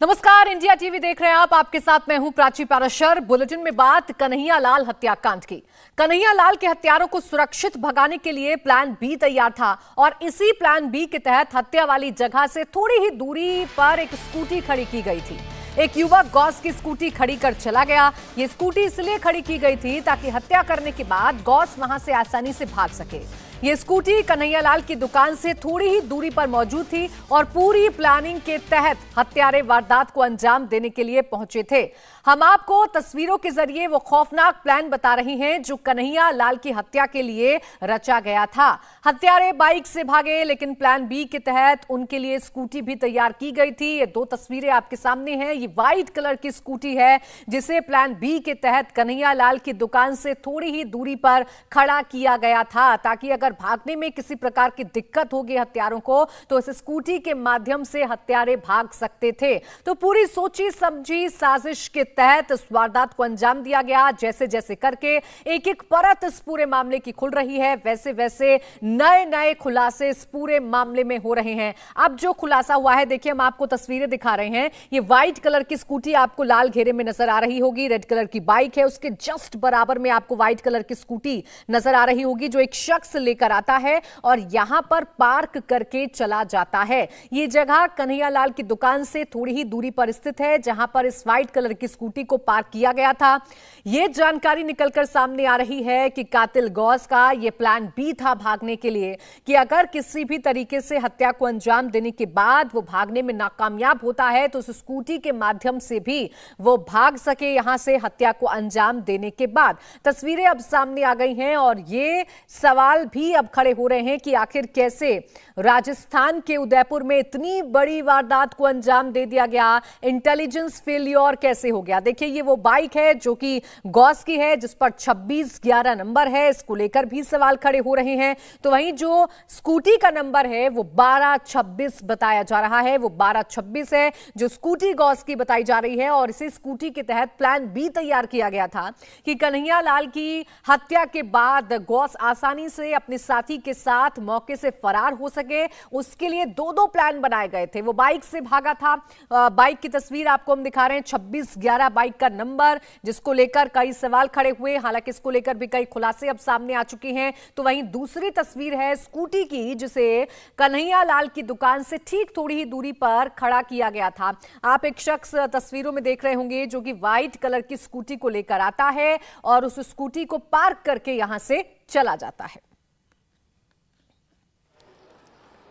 नमस्कार, India TV देख रहे हैं आप। आपके साथ मैं हूं प्राची पाराशर। बुलेटिन में बात कन्हैया लाल हत्याकांड की। कन्हैया लाल के हत्यारों को सुरक्षित भगाने के लिए प्लान बी तैयार था और इसी प्लान बी के तहत हत्या वाली जगह से थोड़ी ही दूरी पर एक स्कूटी खड़ी की गई थी। एक युवक गौस की स्कूटी खड़ी कर चला गया। ये स्कूटी इसलिए खड़ी की गई थी ताकि हत्या करने के बाद गौस वहां से आसानी से भाग सके। ये स्कूटी कन्हैया लाल की दुकान से थोड़ी ही दूरी पर मौजूद थी और पूरी प्लानिंग के तहत हत्यारे वारदात को अंजाम देने के लिए पहुंचे थे। हम आपको तस्वीरों के जरिए वो खौफनाक प्लान बता रही हैं जो कन्हैया लाल की हत्या के लिए रचा गया था। हत्यारे बाइक से भागे, लेकिन प्लान बी के तहत उनके लिए स्कूटी भी तैयार की गई थी। ये दो तस्वीरें आपके सामने हैं। ये व्हाइट कलर की स्कूटी है जिसे प्लान बी के तहत कन्हैया लाल की दुकान से थोड़ी ही दूरी पर खड़ा किया गया था ताकि अगर भागने में किसी प्रकार की दिक्कत होगी हत्यारों को तो इस स्कूटी के माध्यम से हत्यारे भाग सकते थे। तो पूरी सोची समझी साजिश के तहत इस वारदात को अंजाम दिया गया। जैसे जैसे करके एक एक परत इस पूरे मामले की खुल रही है, वैसे वैसे नए नए खुलासे इस पूरे मामले में हो रहे हैं। अब जो खुलासा हुआ है, देखिए हम आपको तस्वीरें दिखा रहे हैं। ये व्हाइट कलर की स्कूटी आपको लाल घेरे में नजर आ रही होगी। रेड कलर की बाइक है, उसके जस्ट बराबर में आपको व्हाइट कलर की स्कूटी नजर आ रही होगी जो एक शख्स लेकर आता है और यहां पर पार्क करके चला जाता है। यह जगह कन्हैया लाल की दुकान से थोड़ी ही दूरी पर स्थित है जहां पर इस व्हाइट कलर की स्कूटी को पार्क किया गया था। यह जानकारी निकलकर सामने आ रही है कि कातिल गौस का यह प्लान बी था भागने के लिए, कि अगर किसी भी तरीके से हत्या को अंजाम देने के बाद वो भागने में नाकामयाब होता है तो उस स्कूटी के माध्यम से भी वो भाग सके यहां से हत्या को अंजाम देने के बाद। तस्वीरें अब सामने आ गई हैं और ये सवाल भी अब खड़े हो रहे हैं कि आखिर कैसे राजस्थान के उदयपुर में इतनी बड़ी वारदात को अंजाम दे दिया गया। इंटेलिजेंस फेलियर कैसे हो गया। देखिए ये वो बाइक है जो कि गौस की है जिस पर 2611 नंबर है। इसको लेकर भी सवाल खड़े हो रहे हैं। तो वहीं जो स्कूटी का नंबर है वो 1226 बताया जा रहा है, वो 1226 है जो स्कूटी गौस की बताई जा रही है। और इसी स्कूटी के तहत प्लान बी तैयार किया गया था कि कन्हैया लाल की हत्या के बाद गौस आसानी से अपने साथी के साथ मौके से फरार हो सके, उसके लिए दो दो प्लान बनाए गए थे। वो बाइक से भागा था। बाइक की तस्वीर आपको हम दिखा रहे हैं, 2611 बाइक का नंबर, जिसको लेकर कई सवाल खड़े हुए। हालांकि इसको लेकर भी कई खुलासे अब सामने आ चुके हैं। तो वहीं दूसरी तस्वीर है स्कूटी की जिसे कन्हैया लाल की दुकान से ठीक थोड़ी ही दूरी पर खड़ा किया गया था। आप एक शख्स तस्वीरों में देख रहे होंगे जो कि व्हाइट कलर की स्कूटी को लेकर आता है और उस स्कूटी को पार्क करके यहां से चला जाता है।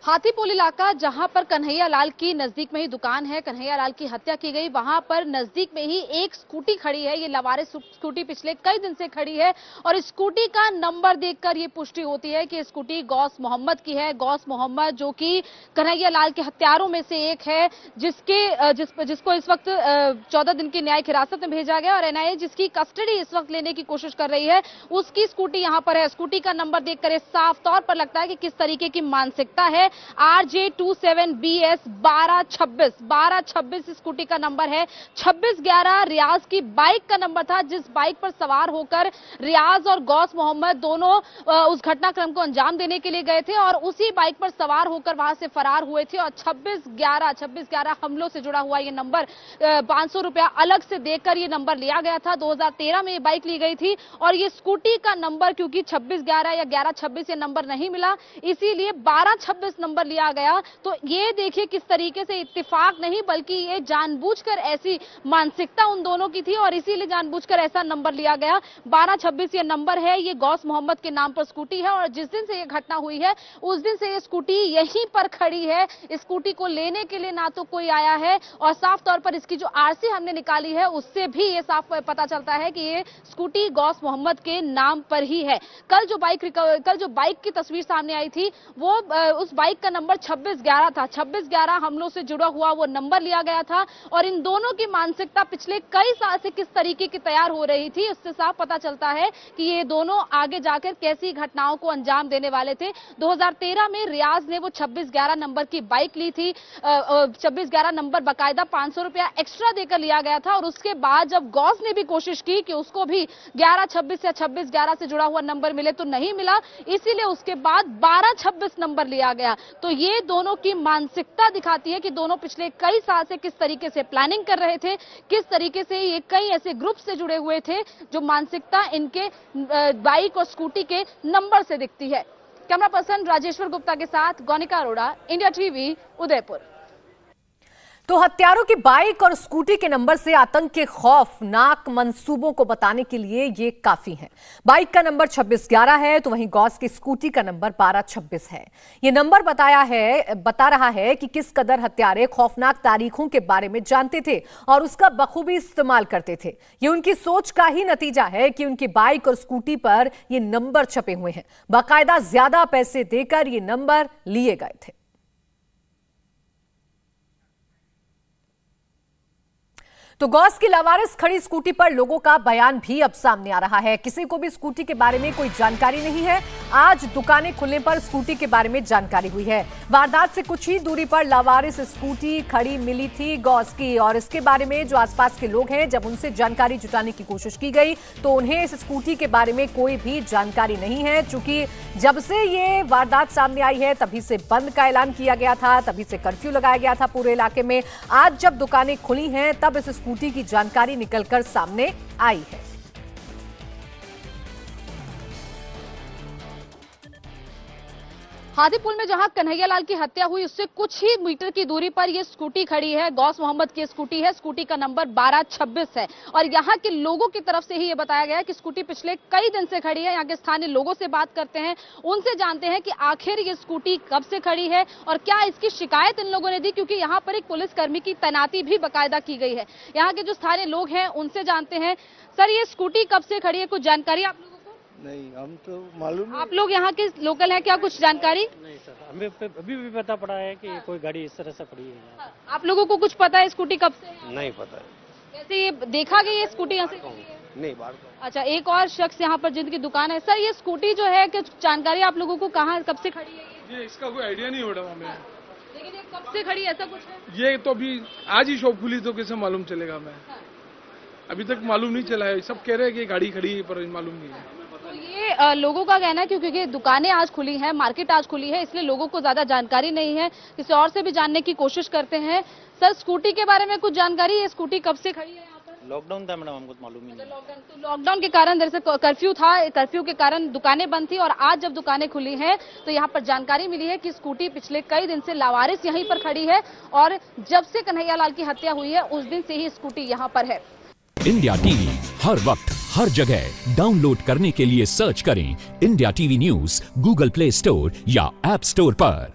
हाथीपोल इलाका, जहां पर कन्हैया लाल की नजदीक में ही दुकान है, कन्हैया लाल की हत्या की गई, वहां पर नजदीक में ही एक स्कूटी खड़ी है। ये लवारिस स्कूटी पिछले कई दिन से खड़ी है और स्कूटी का नंबर देखकर ये पुष्टि होती है कि स्कूटी गौस मोहम्मद की है। गौस मोहम्मद जो कि कन्हैया लाल के हत्यारों में से एक है, जिसको इस वक्त 14 दिन की न्यायिक हिरासत में भेजा गया और एनआईए जिसकी कस्टडी इस वक्त लेने की कोशिश कर रही है, उसकी स्कूटी यहां पर है। स्कूटी का नंबर देखकर साफ तौर पर लगता है कि किस तरीके की मानसिकता है। RJ27BS 1226 स्कूटी का नंबर है। 2611 रियाज की बाइक का नंबर था, जिस बाइक पर सवार होकर रियाज और गौस मोहम्मद दोनों उस घटनाक्रम को अंजाम देने के लिए गए थे और उसी बाइक पर सवार होकर वहां से फरार हुए थे। और 2611 हमलों से जुड़ा हुआ ये नंबर 500 रुपया अलग से देकर ये नंबर लिया गया था। 2013 में ये बाइक ली गई थी और ये स्कूटी का नंबर क्योंकि 2611 या 1126 ये नंबर नहीं मिला, इसीलिए 1226 नंबर लिया गया। तो ये देखिए किस तरीके से इत्तेफाक नहीं बल्कि ये जानबूझकर ऐसी मानसिकता उन दोनों की थी और इसीलिए जानबूझकर ऐसा नंबर लिया गया। 1226 ये नंबर है। ये गौस मोहम्मद के नाम पर स्कूटी है और जिस दिन से ये घटना हुई है उस दिन से ये स्कूटी यहीं पर खड़ी है। स्कूटी को लेने के लिए ना तो कोई आया है और साफ तौर पर इसकी जो आरसी हमने निकाली है उससे भी ये साफ पता चलता है कि ये स्कूटी गौस मोहम्मद के नाम पर ही है। कल जो बाइक की तस्वीर सामने आई थी वो उस बाइक का नंबर 2611 था। 2611 हमलों से जुड़ा हुआ वो नंबर लिया गया था और इन दोनों की मानसिकता पिछले कई साल से किस तरीके की तैयार हो रही थी उससे साफ पता चलता है कि ये दोनों आगे जाकर कैसी घटनाओं को अंजाम देने वाले थे। 2013 में रियाज ने वो 2611 नंबर की बाइक ली थी। 2611 नंबर बकायदा 500 रुपया एक्स्ट्रा देकर लिया गया था और उसके बाद जब गौस ने भी कोशिश की कि उसको भी 1126 या 2611 से जुड़ा हुआ नंबर मिले तो नहीं मिला, इसीलिए उसके बाद 1226 नंबर लिया गया। तो ये दोनों की मानसिकता दिखाती है कि दोनों पिछले कई साल से किस तरीके से प्लानिंग कर रहे थे, किस तरीके से ये कई ऐसे ग्रुप से जुड़े हुए थे जो मानसिकता इनके बाइक और स्कूटी के नंबर से दिखती है। कैमरा पर्सन राजेश्वर गुप्ता के साथ गौनिका अरोड़ा, इंडिया टीवी, उदयपुर। तो हत्यारों की बाइक और स्कूटी के नंबर से आतंक के खौफनाक मंसूबों को बताने के लिए ये काफी है। बाइक का नंबर 2611 है, तो वहीं गौस की स्कूटी का नंबर 1226 है। ये नंबर बता रहा है कि किस कदर हत्यारे खौफनाक तारीखों के बारे में जानते थे और उसका बखूबी इस्तेमाल करते थे। ये उनकी सोच का ही नतीजा है कि उनकी बाइक और स्कूटी पर ये नंबर छपे हुए हैं। बाकायदा ज्यादा पैसे देकर ये नंबर लिए गए थे। तो गौस की लावारिस खड़ी स्कूटी पर लोगों का बयान भी अब सामने आ रहा है। किसी को भी स्कूटी के बारे में कोई जानकारी नहीं है। आज दुकानें खुलने पर स्कूटी के बारे में जानकारी हुई है। वारदात से कुछ ही दूरी पर लावारिस स्कूटी खड़ी मिली थी गौस की, और इसके बारे में जो आसपास के लोग हैं, जब उनसे जानकारी जुटाने की कोशिश की गई तो उन्हें इस स्कूटी के बारे में कोई भी जानकारी नहीं है। चूंकि जब से ये वारदात सामने आई है तभी से बंद का ऐलान किया गया था, तभी से कर्फ्यू लगाया गया था पूरे इलाके में। आज जब दुकानें खुली हैं तब इस स्कूटी की जानकारी निकलकर सामने आई है। हाथीपुल में जहां कन्हैयालाल की हत्या हुई उससे कुछ ही मीटर की दूरी पर यह स्कूटी खड़ी है। गौस मोहम्मद की स्कूटी है। स्कूटी का नंबर 1226 है और यहां के लोगों की तरफ से ही यह बताया गया है कि स्कूटी पिछले कई दिन से खड़ी है। यहां के स्थानीय लोगों से बात करते हैं, उनसे जानते हैं कि आखिर ये स्कूटी कब से खड़ी है और क्या इसकी शिकायत इन लोगों ने दी, क्योंकि यहां पर एक पुलिसकर्मी की तैनाती भी बाकायदा की गई है। यहाँ के जो स्थानीय लोग हैं उनसे जानते हैं। सर, ये स्कूटी कब से खड़ी है, कुछ जानकारी आप लोगों को? नहीं, हम तो मालूम नहीं। आप लोग यहाँ के लोकल हैं, क्या कुछ जानकारी? नहीं सर, हमें अभी भी पता पड़ा है कि कोई गाड़ी इस तरह से पड़ी है यहाँ। आप लोगों को कुछ पता है स्कूटी कब से है? नहीं पता है। वैसे ये देखा गया ये स्कूटी यहाँ से खड़ी है? नहीं, बार बार। अच्छा, एक और शख्स यहाँ पर जिनकी दुकान है। सर, ये स्कूटी जो है कुछ जानकारी आप लोगों को कहाँ कब से खड़ी है? ये इसका कोई आइडिया नहीं हो रहा हमें। लेकिन ये कब से खड़ी है, ऐसा कुछ है? ये तो अभी आज ही शॉप खुली तो कैसे मालूम चलेगा हमें? अभी तक मालूम नहीं चला है। सब कह रहे हैं कि गाड़ी खड़ी है पर मालूम नहीं है। तो ये लोगों का कहना है क्योंकि दुकानें आज खुली हैं, मार्केट आज खुली है, इसलिए लोगों को ज्यादा जानकारी नहीं है। किसी और से भी जानने की कोशिश करते हैं। सर, स्कूटी के बारे में कुछ जानकारी है? स्कूटी कब से खड़ी है यहाँ पर? लॉकडाउन था मैडम, हमको तो मालूम ही नहीं। लॉकडाउन के कारण दरअसल कर्फ्यू था, कर्फ्यू के कारण दुकानें बंद थी और आज जब दुकानें खुली हैं तो यहाँ पर जानकारी मिली है कि स्कूटी पिछले कई दिन से लावारिस यहीं पर खड़ी है और जब से कन्हैयालाल की हत्या हुई है उस दिन से ही स्कूटी यहाँ पर है। इंडिया टीवी हर वक्त हर जगह डाउनलोड करने के लिए सर्च करें India TV news Google play store या ऐप स्टोर पर।